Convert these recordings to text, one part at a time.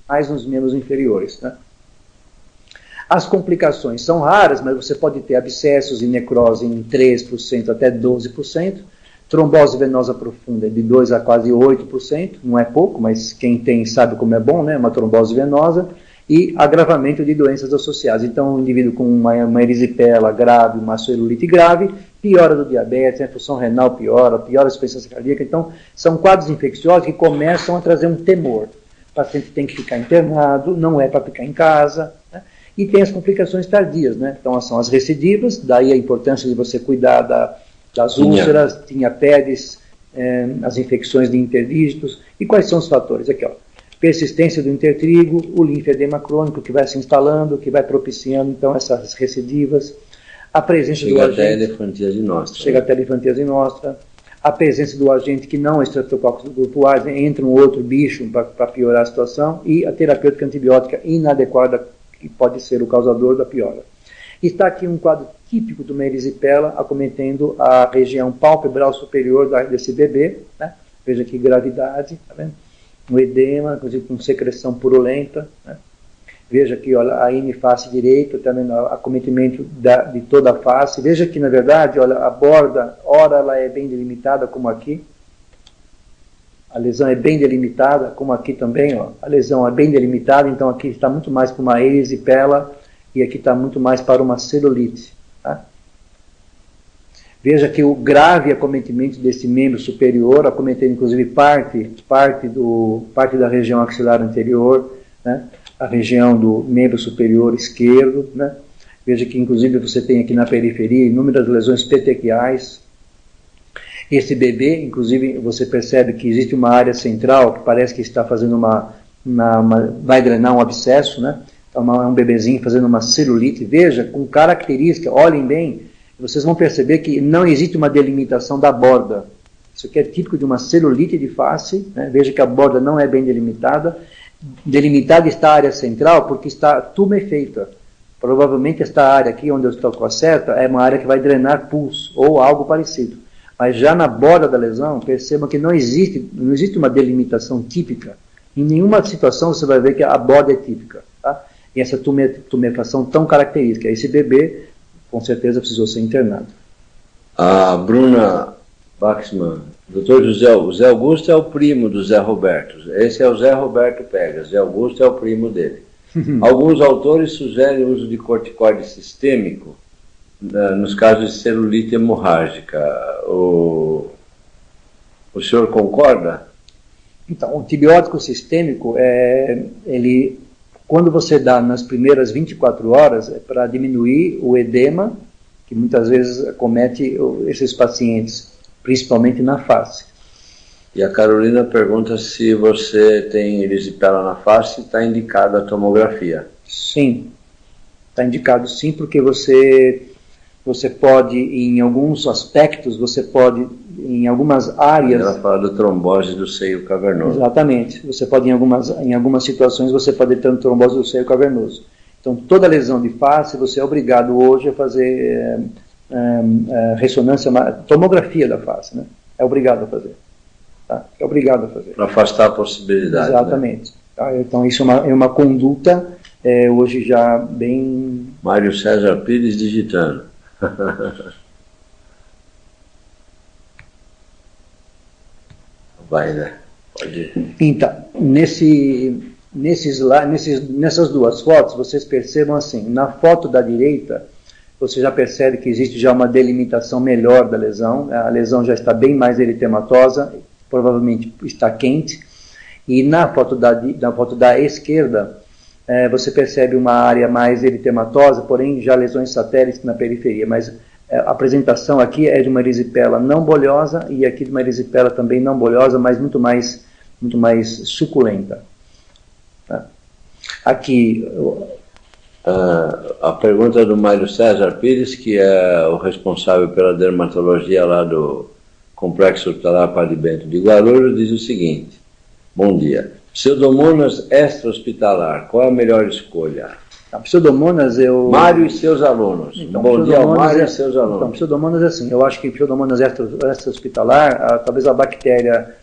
mais nos membros inferiores, né? As complicações são raras, mas você pode ter abscessos e necrose em 3% até 12%, trombose venosa profunda de 2% a quase 8%, não é pouco, mas quem tem sabe como é bom, né? Uma trombose venosa, e agravamento de doenças associadas. Então, um indivíduo com uma erisipela grave, uma celulite grave, piora do diabetes, a função renal piora a insuficiência cardíaca. Então, são quadros infecciosos que começam a trazer um temor. O paciente tem que ficar internado, não é para ficar em casa, né? E tem as complicações tardias, né? Então, são as recidivas, daí a importância de você cuidar das úlceras, tinhapedes, as infecções de interdígitos. E quais são os fatores? Aqui, ó. Persistência do intertrigo, o linfedema crônico que vai se instalando, que vai propiciando, então, essas recidivas. A presença do agente... Chega até a elefantíase nostra. Chega até a elefantíase nostra. A presença do agente que não é Streptococcus do grupo A, entra um outro bicho para piorar a situação. E a terapêutica antibiótica inadequada, que pode ser o causador da piora. Está aqui um quadro típico de uma erisipela, acometendo a região pálpebral superior desse bebê, né? Veja que gravidade, tá vendo? Um edema, com secreção purulenta, né? Veja aqui, olha, a face direita, também acometimento de toda a face. Veja que, na verdade, olha, a borda, ora ela é bem delimitada, como aqui. A lesão é bem delimitada, como aqui também, ó. A lesão é bem delimitada, então aqui está muito mais para uma erisipela e aqui está muito mais para uma celulite, tá? Veja que o grave acometimento desse membro superior, acometendo inclusive parte da região axilar anterior, né? A região do membro superior esquerdo, né? Veja que inclusive você tem aqui na periferia inúmeras lesões petequiais. Esse bebê, inclusive, você percebe que existe uma área central que parece que está fazendo vai drenar um abscesso, né? Então é um bebezinho fazendo uma celulite. Veja, com característica, olhem bem, vocês vão perceber que não existe uma delimitação da borda. Isso aqui é típico de uma celulite de face, né? Veja que a borda não é bem delimitada. Delimitada está a área central porque está tumefeita. Provavelmente esta área aqui, onde eu estou com a seta, é uma área que vai drenar pus, ou algo parecido. Mas já na borda da lesão, percebam que não existe uma delimitação típica. Em nenhuma situação você vai ver que a borda é típica, tá? E essa tumefação tão característica. Esse bebê, com certeza, precisou ser internado. A Bruna Baxman, doutor José, o Zé Augusto é o primo do Zé Roberto. Esse é o Zé Roberto Pegas. Zé Augusto é o primo dele. Alguns autores sugerem o uso de corticoide sistêmico nos casos de celulite hemorrágica. O senhor concorda? Então, o antibiótico sistêmico, quando você dá nas primeiras 24 horas, é para diminuir o edema, que muitas vezes acomete esses pacientes, principalmente na face. E a Carolina pergunta se você tem erisipela na face e está indicada a tomografia. Sim, está indicado sim, porque você pode, em alguns aspectos, você pode, em algumas áreas... Ela fala da trombose do seio cavernoso. Exatamente. Você pode, em algumas situações, você pode ter trombose do seio cavernoso. Então, toda lesão de face, você é obrigado hoje a fazer ressonância, tomografia da face, né? É obrigado a fazer. Tá? É obrigado a fazer. Para afastar a possibilidade. Exatamente. Né? Tá? Então, isso é uma conduta hoje já bem... Mário César Pires digitando. Vai, né? Pode ir. Então, nessas duas fotos, vocês percebam assim, na foto da direita, você já percebe que existe já uma delimitação melhor da lesão, a lesão já está bem mais eritematosa, provavelmente está quente, e na foto da esquerda, você percebe uma área mais eritematosa, porém já lesões satélites na periferia, mas a apresentação aqui é de uma erisipela não bolhosa e aqui de uma erisipela também não bolhosa, mas muito mais suculenta. Tá? Aqui... A pergunta do Mário César Pires, que é o responsável pela dermatologia lá do Complexo Hospitalar Padre Bento de Guarulhos, diz o seguinte: bom dia. Pseudomonas extra-hospitalar, qual é a melhor escolha? A Pseudomonas Mário e seus alunos. Então, bom dia ao Mário e seus alunos. Então, Pseudomonas é assim, eu acho que Pseudomonas extra-hospitalar, talvez a bactéria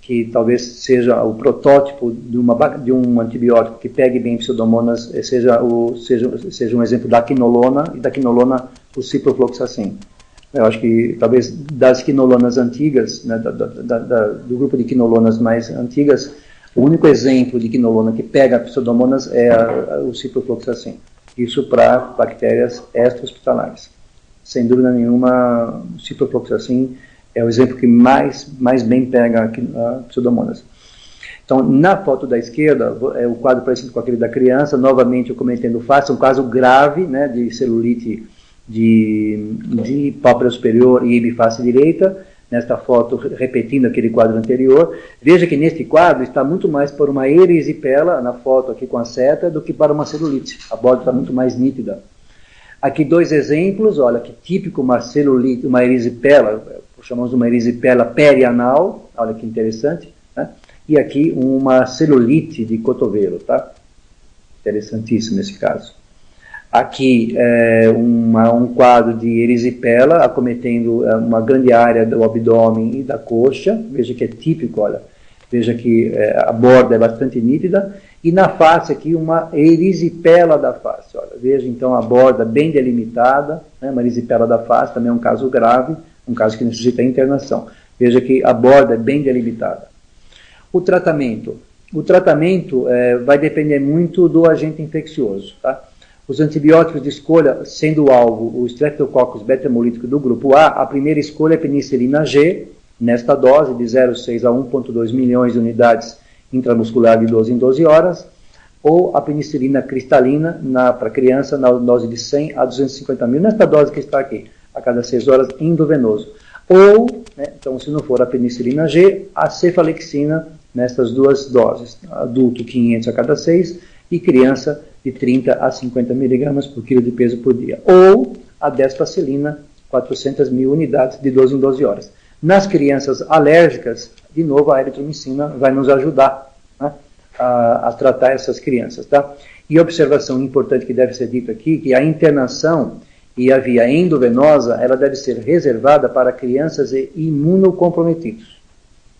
que talvez seja o protótipo de um antibiótico que pegue bem Pseudomonas, seja um exemplo da quinolona, e da quinolona o ciprofloxacin. Eu acho que talvez das quinolonas antigas, né, do grupo de quinolonas mais antigas, o único exemplo de quinolona que pega Pseudomonas é o ciprofloxacin. Isso para bactérias extra-hospitalares. Sem dúvida nenhuma, o ciprofloxacin é o exemplo que mais bem pega a Pseudomonas. Então, na foto da esquerda, é o quadro parecido com aquele da criança. Novamente, eu comentei no face, um caso grave, né, de celulite de pálpebra superior e face direita. Nesta foto, repetindo aquele quadro anterior. Veja que neste quadro está muito mais por uma erisipela, na foto aqui com a seta, do que para uma celulite. A borda está muito mais nítida. Aqui dois exemplos, olha que típico uma celulite, uma erisipela, chamamos de uma erisipela perianal, olha que interessante, né? E aqui uma celulite de cotovelo, tá? Interessantíssimo esse caso. Aqui um quadro de erisipela acometendo uma grande área do abdômen e da coxa, veja que é típico, olha, veja que a borda é bastante nítida, e na face aqui uma erisipela da face, olha, veja então a borda bem delimitada, né, uma erisipela da face, também é um caso grave, um caso que necessita internação. Veja que a borda é bem delimitada. O tratamento vai depender muito do agente infeccioso, tá? Os antibióticos de escolha, sendo o alvo o Streptococcus beta-hemolítico do grupo A, a primeira escolha é penicilina G, nesta dose de 0,6 a 1,2 milhões de unidades intramuscular de 12 em 12 horas, ou a penicilina cristalina para criança na dose de 100 a 250 mil, nesta dose que está aqui, a cada 6 horas, endovenoso. Ou, né, então se não for a penicilina G, a cefalexina nestas duas doses, adulto 500 a cada 6 e criança de 30 a 50 miligramas por quilo de peso por dia. Ou a desfacilina, 400 mil unidades de 12 em 12 horas. Nas crianças alérgicas, de novo, a eritromicina vai nos ajudar, né, a tratar essas crianças. Tá? E observação importante que deve ser dita aqui, que a internação e a via endovenosa, ela deve ser reservada para crianças imunocomprometidos,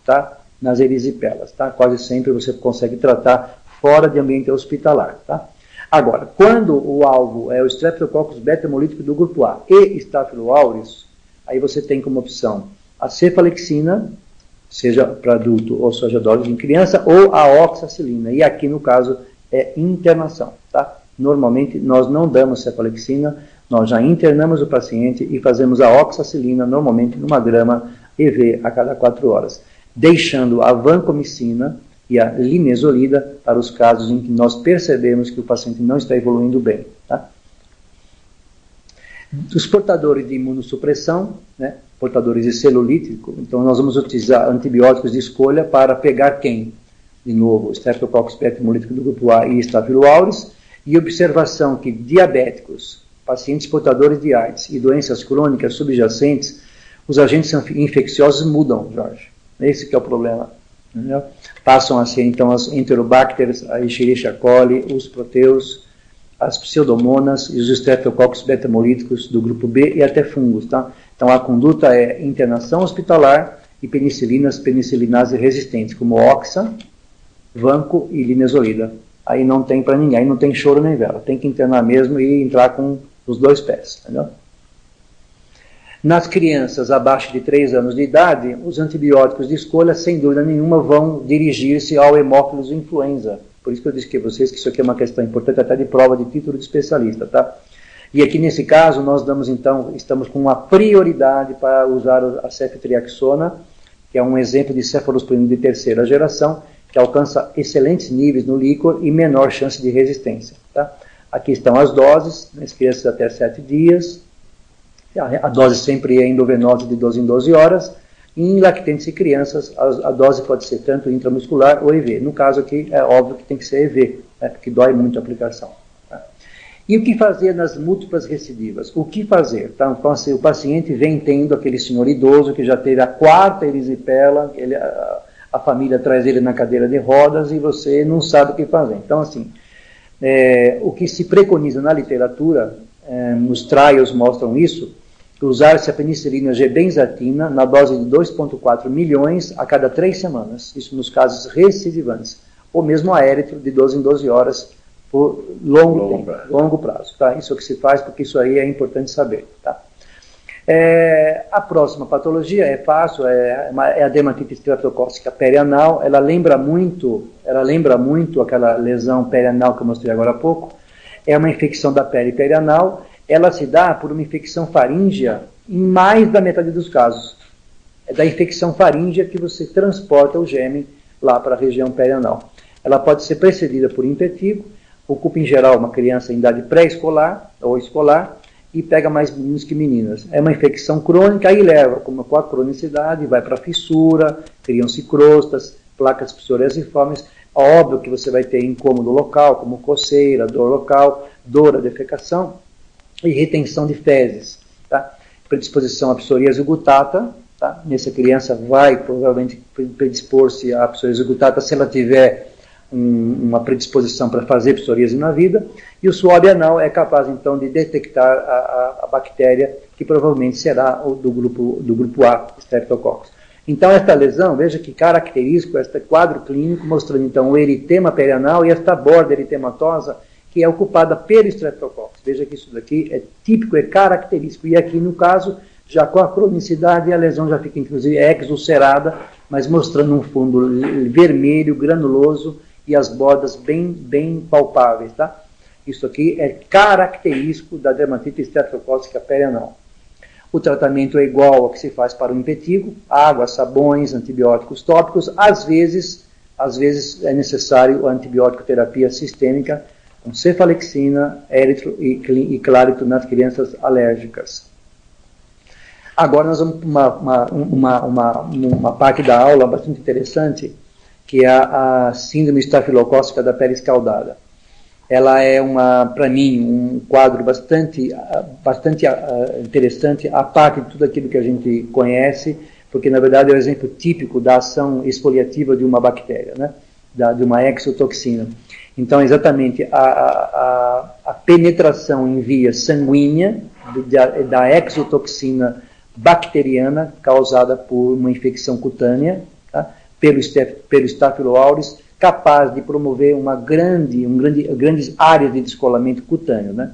tá? Nas erisipelas. Tá? Quase sempre você consegue tratar fora de ambiente hospitalar. Tá? Agora, quando o alvo é o Streptococcus beta-hemolítico do grupo A e Staphylo aureus, aí você tem como opção a cefalexina, seja para adulto ou seja dose em criança, ou a oxacilina. E aqui, no caso, é internação. Tá? Normalmente, nós não damos cefalexina, nós já internamos o paciente e fazemos a oxacilina, normalmente numa grama EV a cada 4 horas, deixando a vancomicina e a linezolida para os casos em que nós percebemos que o paciente não está evoluindo bem. Tá? Os portadores de imunossupressão, né, portadores de celulite, então nós vamos utilizar antibióticos de escolha para pegar quem? De novo, Streptococcus beta-hemolítico do grupo A e Staphylo aureus, e observação que diabéticos, pacientes portadores de AIDS e doenças crônicas subjacentes, os agentes infecciosos mudam, Jorge. Esse que é o problema. Entendeu? Passam a ser, então, as enterobacters, a Escherichia coli, os proteus, as pseudomonas e os Streptococcus beta-hemolíticos do grupo B e até fungos. Tá? Então, a conduta é internação hospitalar e penicilinase resistentes, como oxa, vanco e linezolida. Aí não tem para ninguém, aí não tem choro nem vela. Tem que internar mesmo e entrar com os 2 pés. Entendeu? Nas crianças abaixo de 3 anos de idade, os antibióticos de escolha, sem dúvida nenhuma, vão dirigir-se ao hemófilos influenza. Por isso que eu disse que vocês que isso aqui é uma questão importante até de prova de título de especialista, tá? E aqui nesse caso nós damos então, estamos com uma prioridade para usar a ceftriaxona, que é um exemplo de cefalosporina de 3ª geração, que alcança excelentes níveis no líquor e menor chance de resistência, tá? Aqui estão as doses, nas crianças até 7 dias, a dose sempre é endovenosa de 12 em 12 horas, e em lactentes e crianças a dose pode ser tanto intramuscular ou EV. No caso aqui é óbvio que tem que ser EV, né, porque dói muito a aplicação. Tá? E o que fazer nas múltiplas recidivas? O que fazer? Tá? Então, assim, o paciente vem tendo aquele senhor idoso que já teve a 4ª erisipela, a família traz ele na cadeira de rodas e você não sabe o que fazer. Então, assim, o que se preconiza na literatura, os trials mostram isso, usar-se a penicilina G-benzatina na dose de 2,4 milhões a cada 3 semanas, isso nos casos recidivantes, ou mesmo a éritro de 12 em 12 horas por longo prazo. Tá? Isso é o que se faz, porque isso aí é importante saber. Tá? A próxima patologia é fácil, é a dermatite estreptocócica perianal. Ela lembra muito aquela lesão perianal que eu mostrei agora há pouco. É uma infecção da pele perianal. Ela se dá por uma infecção faríngea em mais da metade dos casos. É da infecção faríngea que você transporta o germe lá para a região perianal. Ela pode ser precedida por impetigo, ocupa em geral uma criança em idade pré-escolar ou escolar, e pega mais meninos que meninas. É uma infecção crônica, aí leva, com a cronicidade, vai para fissura, criam-se crostas, placas psoriasiformes. Óbvio que você vai ter incômodo local, como coceira, dor local, dor à defecação e retenção de fezes. Tá? Predisposição à psoríase gutata. Tá? Nessa criança vai provavelmente predispor-se à psoríase gutata se ela tiver uma predisposição para fazer psoríase na vida, e o suave anal é capaz então de detectar a bactéria, que provavelmente será do grupo A, Streptococcus. Então esta lesão, veja que característico, este quadro clínico, mostrando então o eritema perianal e esta borda eritematosa, que é ocupada pelo Streptococcus. Veja que isso daqui é típico, é característico, e aqui no caso, já com a cronicidade, a lesão já fica inclusive exulcerada, mas mostrando um fundo vermelho, granuloso, e as bordas bem palpáveis, tá? Isso aqui é característico da dermatite estreptocócica perianal. O tratamento é igual ao que se faz para o impetigo: água, sabões, antibióticos tópicos. Às vezes é necessário a antibiótico terapia sistêmica com cefalexina, éritro e clárito nas crianças alérgicas. Agora nós vamos para uma parte da aula bastante interessante, que é a síndrome estafilocócica da pele escaldada. Ela é, para mim, um quadro bastante interessante, a parte de tudo aquilo que a gente conhece, porque, na verdade, é o exemplo típico da ação exfoliativa de uma bactéria, né? De uma exotoxina. Então, exatamente, a penetração em via sanguínea da exotoxina bacteriana causada por uma infecção cutânea, tá? Pelo Staphylo aureus, capaz de promover grandes áreas de descolamento cutâneo. Né?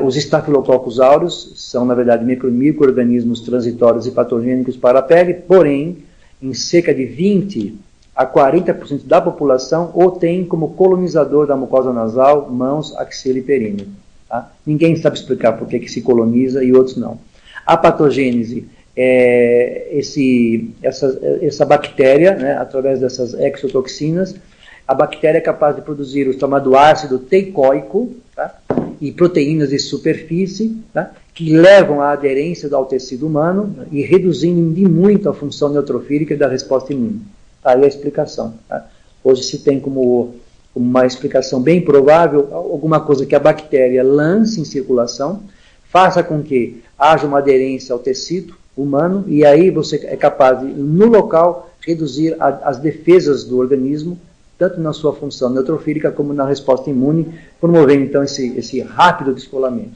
Os Staphylococcus aureus são, na verdade, micro-organismos transitórios e patogênicos para a pele, porém, em cerca de 20 a 40% da população o tem como colonizador da mucosa nasal, mãos, axila e períneo. Tá? Ninguém sabe explicar por que se coloniza e outros não. A patogênese essa bactéria, né, através dessas exotoxinas, a bactéria é capaz de produzir o chamado ácido teicoico, tá, e proteínas de superfície, tá, que levam à aderência ao tecido humano e reduzindo de muito a função neutrofílica da resposta imune. Tá aí a explicação. Tá? Hoje se tem como uma explicação bem provável alguma coisa que a bactéria lance em circulação, faça com que haja uma aderência ao tecido humano, e aí você é capaz de, no local, reduzir as defesas do organismo, tanto na sua função neutrofílica como na resposta imune, promovendo então esse rápido descolamento.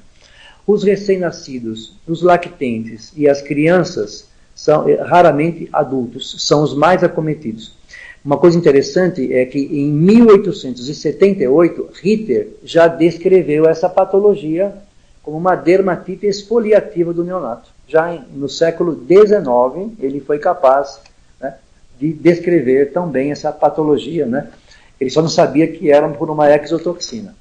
Os recém-nascidos, os lactentes e as crianças, raramente adultos, são os mais acometidos. Uma coisa interessante é que em 1878, Ritter já descreveu essa patologia como uma dermatite exfoliativa do neonato. Já no século XIX, ele foi capaz, né, de descrever tão bem essa patologia. Né? Ele só não sabia que era por uma exotoxina.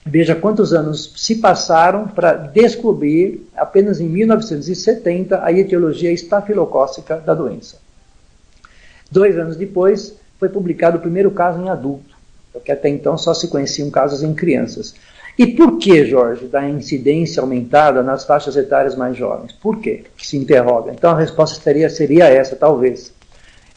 Veja quantos anos se passaram para descobrir, apenas em 1970, a etiologia estafilocócica da doença. 2 anos depois, foi publicado o primeiro caso em adulto, porque até então só se conheciam casos em crianças. E por que, Jorge, da incidência aumentada nas faixas etárias mais jovens? Por quê? Que se interroga. Então a resposta seria essa, talvez.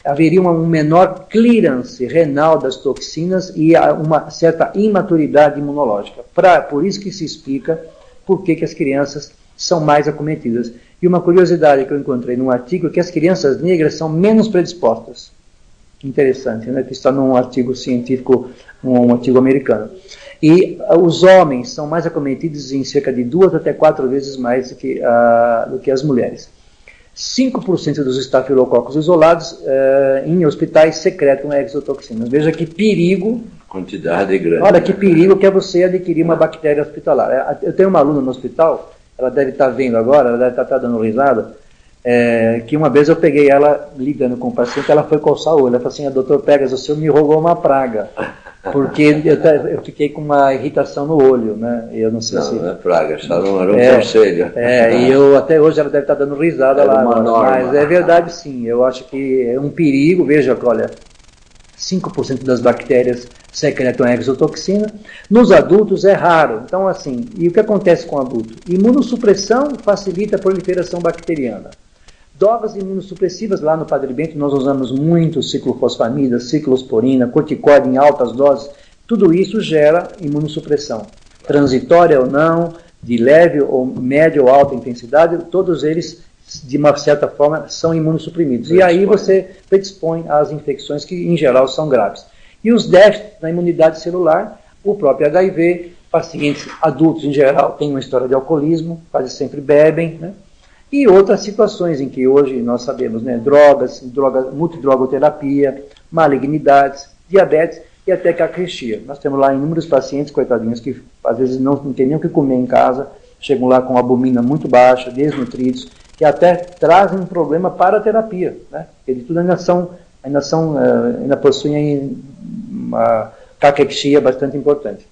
Haveria um menor clearance renal das toxinas e uma certa imaturidade imunológica. Por isso que se explica por que as crianças são mais acometidas. E uma curiosidade que eu encontrei num artigo é que as crianças negras são menos predispostas. Interessante, né? Que está num artigo científico, um artigo americano. E os homens são mais acometidos em cerca de 2 até 4 vezes mais do que as mulheres. 5% dos estafilococos isolados em hospitais secretam exotoxinas. Veja que perigo. Quantidade grande. Olha que perigo que é você adquirir uma bactéria hospitalar. Eu tenho uma aluna no hospital, ela deve estar vendo agora, ela deve estar dando risada, que uma vez eu peguei ela lidando com o paciente, ela foi coçar o olho. Ela falou assim: doutor Pegas, o senhor me rogou uma praga. Porque eu fiquei com uma irritação no olho, né? Eu não sei se... Não é praga, só não era um conselho. E eu até hoje ela deve estar dando risada lá. Mas é verdade, sim. Eu acho que é um perigo. Veja, olha, 5% das bactérias secretam exotoxina. Nos adultos é raro. Então, assim, e o que acontece com o adulto? Imunossupressão facilita a proliferação bacteriana. Drogas imunossupressivas, lá no Padre Bento nós usamos muito ciclofosfamida, ciclosporina, corticoide em altas doses. Tudo isso gera imunossupressão. Transitória ou não, de leve ou média ou alta intensidade, todos eles, de uma certa forma, são imunossuprimidos. E aí você predispõe às infecções que, em geral, são graves. E os déficits na imunidade celular, o próprio HIV, pacientes adultos, em geral, têm uma história de alcoolismo, quase sempre bebem, né? E outras situações em que hoje nós sabemos, né, multidrogoterapia, malignidades, diabetes e até caquexia. Nós temos lá inúmeros pacientes, coitadinhos, que às vezes não tem nem o que comer em casa, chegam lá com albumina muito baixa, desnutridos, que até trazem um problema para a terapia, né? Eles tudo ainda possuem uma caquexia bastante importante.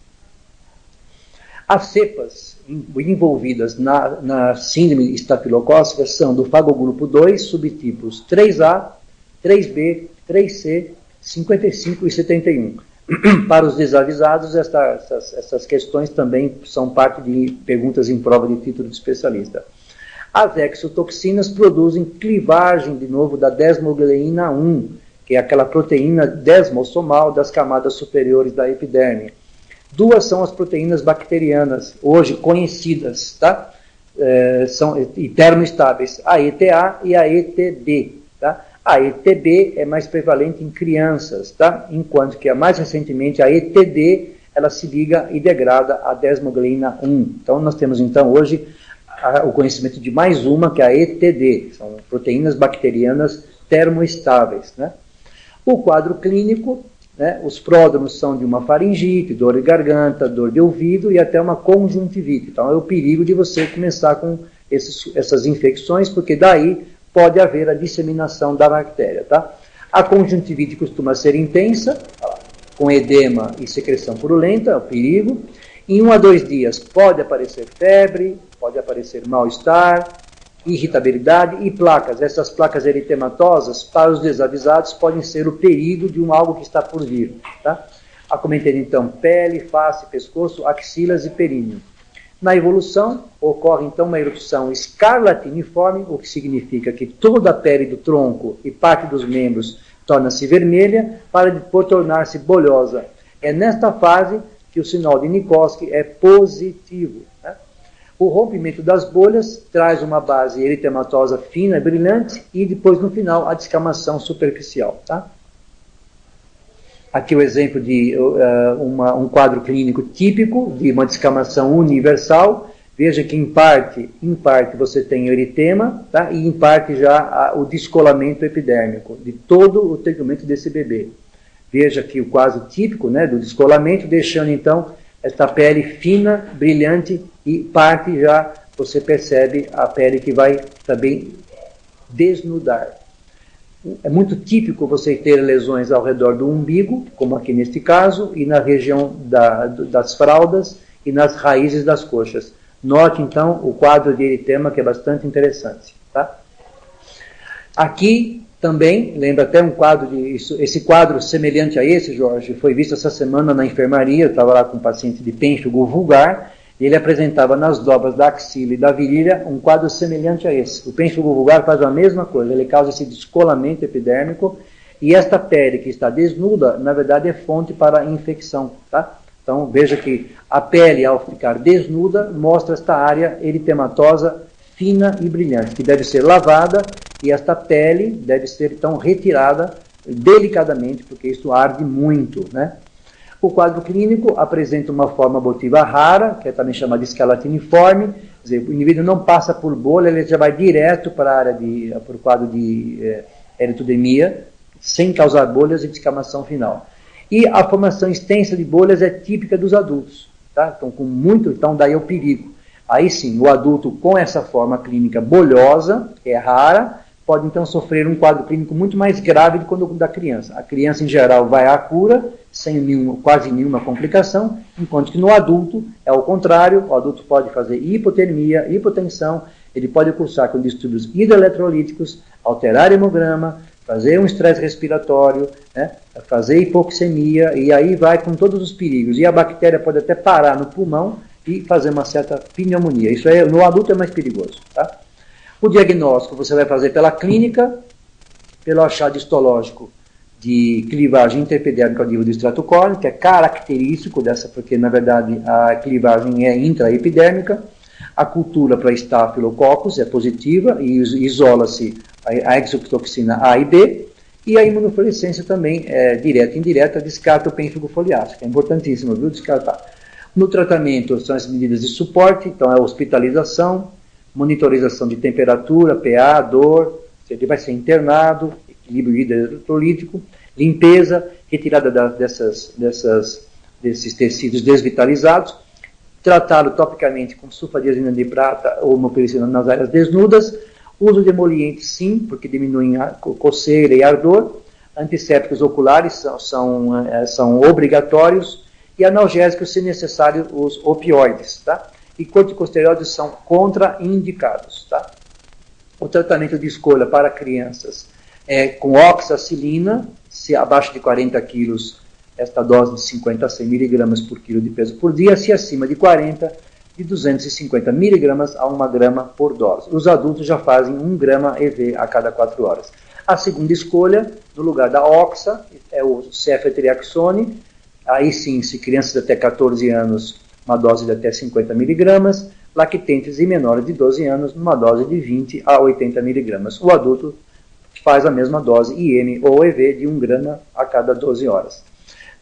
As cepas envolvidas na síndrome estafilocócica são do fagogrupo 2, subtipos 3A, 3B, 3C, 55 e 71. Para os desavisados, essas questões também são parte de perguntas em prova de título de especialista. As exotoxinas produzem clivagem, de novo, da desmogleína 1, que é aquela proteína desmossomal das camadas superiores da epiderme. 2 são as proteínas bacterianas, hoje conhecidas, tá? São termoestáveis, a ETA e a ETB. Tá? A ETB é mais prevalente em crianças, tá? Enquanto que mais recentemente a ETD ela se liga e degrada a desmogleína 1. Então nós temos então hoje o conhecimento de mais uma, que é a ETD, são proteínas bacterianas termoestáveis. Né? O quadro clínico, né, os pródromos são de uma faringite, dor de garganta, dor de ouvido e até uma conjuntivite. Então é o perigo de você começar com essas infecções, porque daí pode haver a disseminação da bactéria. Tá? A conjuntivite costuma ser intensa, com edema e secreção purulenta, é o perigo. Em 1 a 2 dias pode aparecer febre, pode aparecer mal-estar, irritabilidade e placas. Essas placas eritematosas, para os desavisados, podem ser o perigo de algo que está por vir. Tá? Acometendo então pele, face, pescoço, axilas e períneo. Na evolução, ocorre então uma erupção escarlatiniforme, o que significa que toda a pele do tronco e parte dos membros torna-se vermelha, para depois tornar-se bolhosa. É nesta fase que o sinal de Nikolsky é positivo. Né? O rompimento das bolhas traz uma base eritematosa fina e brilhante e depois, no final, a descamação superficial. Tá? Aqui o exemplo de um quadro clínico típico de uma descamação universal. Veja que, em parte você tem eritema, tá? E em parte já o descolamento epidérmico de todo o tegumento desse bebê. Veja aqui o quadro típico, né, do descolamento, deixando então esta pele fina, brilhante e parte já você percebe a pele que vai também desnudar. É muito típico você ter lesões ao redor do umbigo, como aqui neste caso, e na região das fraldas e nas raízes das coxas. Note então o quadro de eritema, que é bastante interessante. Tá? Aqui também, lembra até um quadro, esse quadro semelhante a esse, Jorge, foi visto essa semana na enfermaria. Eu estava lá com um paciente de pênfigo vulgar, e ele apresentava nas dobras da axila e da virilha um quadro semelhante a esse. O pênfigo vulgar faz a mesma coisa, ele causa esse descolamento epidérmico, e esta pele que está desnuda, na verdade, é fonte para a infecção. Tá? Então, veja que a pele, ao ficar desnuda, mostra esta área eritematosa fina e brilhante, que deve ser lavada, e esta pele deve ser, então, retirada delicadamente, porque isso arde muito. Né? O quadro clínico apresenta uma forma abortiva rara, que é também chamada de escalatiforme, quer dizer, o indivíduo não passa por bolha, ele já vai direto para a área para o quadro de eritodemia, sem causar bolhas e descamação final. E a formação extensa de bolhas é típica dos adultos, tá? Então daí é o perigo. Aí sim, o adulto com essa forma clínica bolhosa, que é rara, pode então sofrer um quadro clínico muito mais grave do que o da criança. A criança, em geral, vai à cura, sem quase nenhuma complicação, enquanto que no adulto é o contrário, o adulto pode fazer hipotermia, hipotensão, ele pode cursar com distúrbios hidroeletrolíticos, alterar hemograma, fazer um estresse respiratório, né, fazer hipoxemia, e aí vai com todos os perigos. E a bactéria pode até parar no pulmão e fazer uma certa pneumonia. Isso aí, no adulto é mais perigoso. Tá? O diagnóstico você vai fazer pela clínica, pelo achado histológico de clivagem interepidérmica ao nível do extrato córneo, que é característico dessa, porque na verdade a clivagem é intraepidérmica. A cultura para estafilococcus é positiva e isola-se a exotoxina A e B, e a imunofluorescência também é direta e indireta, descarta o pênfigo foliáceo, que é importantíssimo, viu, descartar. No tratamento são as medidas de suporte, então é a hospitalização, monitorização de temperatura, PA, dor, ele vai ser internado, equilíbrio hidroeletrolítico, limpeza, retirada desses tecidos desvitalizados, tratá-lo topicamente com sulfadiazina de prata ou mopiricina nas áreas desnudas, uso de emolientes sim, porque diminuem a coceira e ardor, antissépticos oculares são obrigatórios, e analgésicos, se necessário, os opioides, tá? E corticosteroides são contraindicados, tá? O tratamento de escolha para crianças é com oxacilina, se abaixo de 40 quilos, esta dose de 50 a 100 miligramas por quilo de peso por dia, se acima de 40, de 250 miligramas a 1 grama por dose. Os adultos já fazem 1 grama EV a cada 4 horas. A segunda escolha, no lugar da oxa, é o ceftriaxone. Aí sim, se crianças até 14 anos, uma dose de até 50 miligramas, lactentes e menores de 12 anos, numa dose de 20 a 80 miligramas. O adulto faz a mesma dose IM ou EV de 1 grama a cada 12 horas.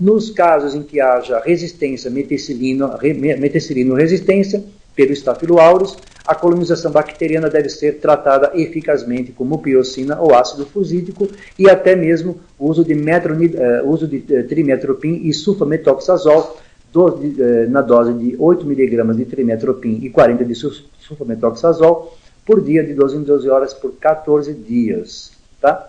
Nos casos em que haja resistência, meticilino-resistência, pelo Staphylo aureus, a colonização bacteriana deve ser tratada eficazmente com mupirocina ou ácido fusídico e até mesmo o uso de trimetropin e sulfametoxazol na dose de 8 mg de trimetropin e 40 de sulfametoxazol por dia de 12 em 12 horas por 14 dias. Tá?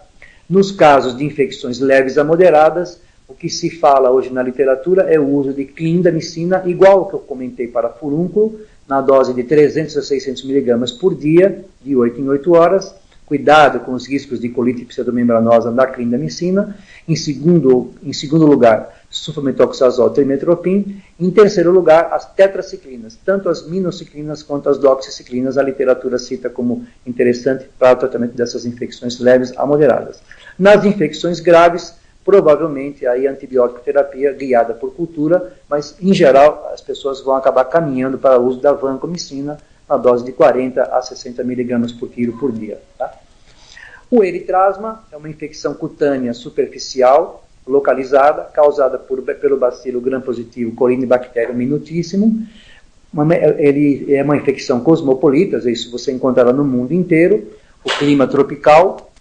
Nos casos de infecções leves a moderadas, o que se fala hoje na literatura é o uso de clindamicina, igual ao que eu comentei para furúnculo, na dose de 300 a 600 mg por dia, de 8 em 8 horas. Cuidado com os riscos de colite pseudomembranosa da clindamicina. Em segundo lugar, sulfametoxazol, trimetropin. Em terceiro lugar, as tetraciclinas, tanto as minociclinas quanto as doxiciclinas, a literatura cita como interessante para o tratamento dessas infecções leves a moderadas. Nas infecções graves, provavelmente aí antibiótico terapia guiada por cultura, mas em geral as pessoas vão acabar caminhando para o uso da vancomicina na dose de 40 a 60 mg por quilo por dia. Tá? O eritrasma é uma infecção cutânea superficial, localizada, causada pelo bacilo gram-positivo Corynebacterium minutíssimo. Ele é uma infecção cosmopolita, isso você encontra ela no mundo inteiro. O clima tropical,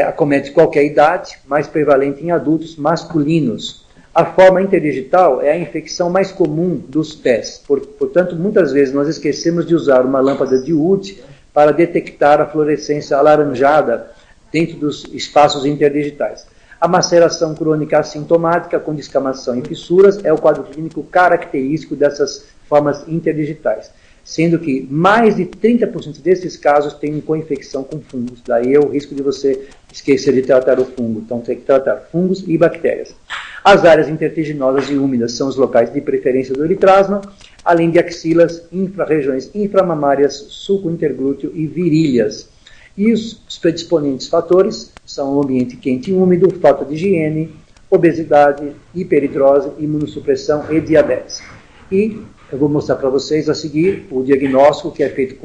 acomete qualquer idade, mais prevalente em adultos masculinos. A forma interdigital é a infecção mais comum dos pés. Portanto, muitas vezes nós esquecemos de usar uma lâmpada de Wood para detectar a fluorescência alaranjada dentro dos espaços interdigitais. A maceração crônica assintomática com descamação e fissuras é o quadro clínico característico dessas formas interdigitais, sendo que mais de 30% desses casos têm co-infecção com fungos. Daí é o risco de você esquecer de tratar o fungo. Então tem que tratar fungos e bactérias. As áreas intertiginosas e úmidas são os locais de preferência do eritrasma, além de axilas, regiões inframamárias, sulco interglúteo e virilhas. E os predisponentes fatores são o ambiente quente e úmido, falta de higiene, obesidade, hiperidrose, imunossupressão e diabetes. E eu vou mostrar para vocês a seguir o diagnóstico que é feito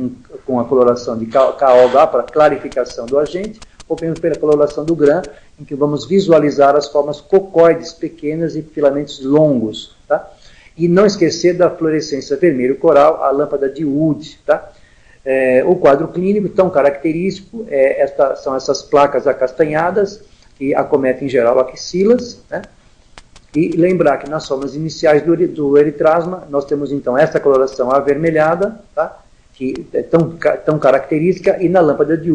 com a coloração de KOH para clarificação do agente, ou mesmo pela coloração do GRAM, em que vamos visualizar as formas cocoides pequenas e filamentos longos, tá? E não esquecer da fluorescência vermelho coral, a lâmpada de Wood, tá? O quadro clínico tão característico são essas placas acastanhadas, que acometem em geral axilas, né? E lembrar que nas formas iniciais do eritrasma, nós temos então essa coloração avermelhada, tá? Que é tão característica, e na lâmpada de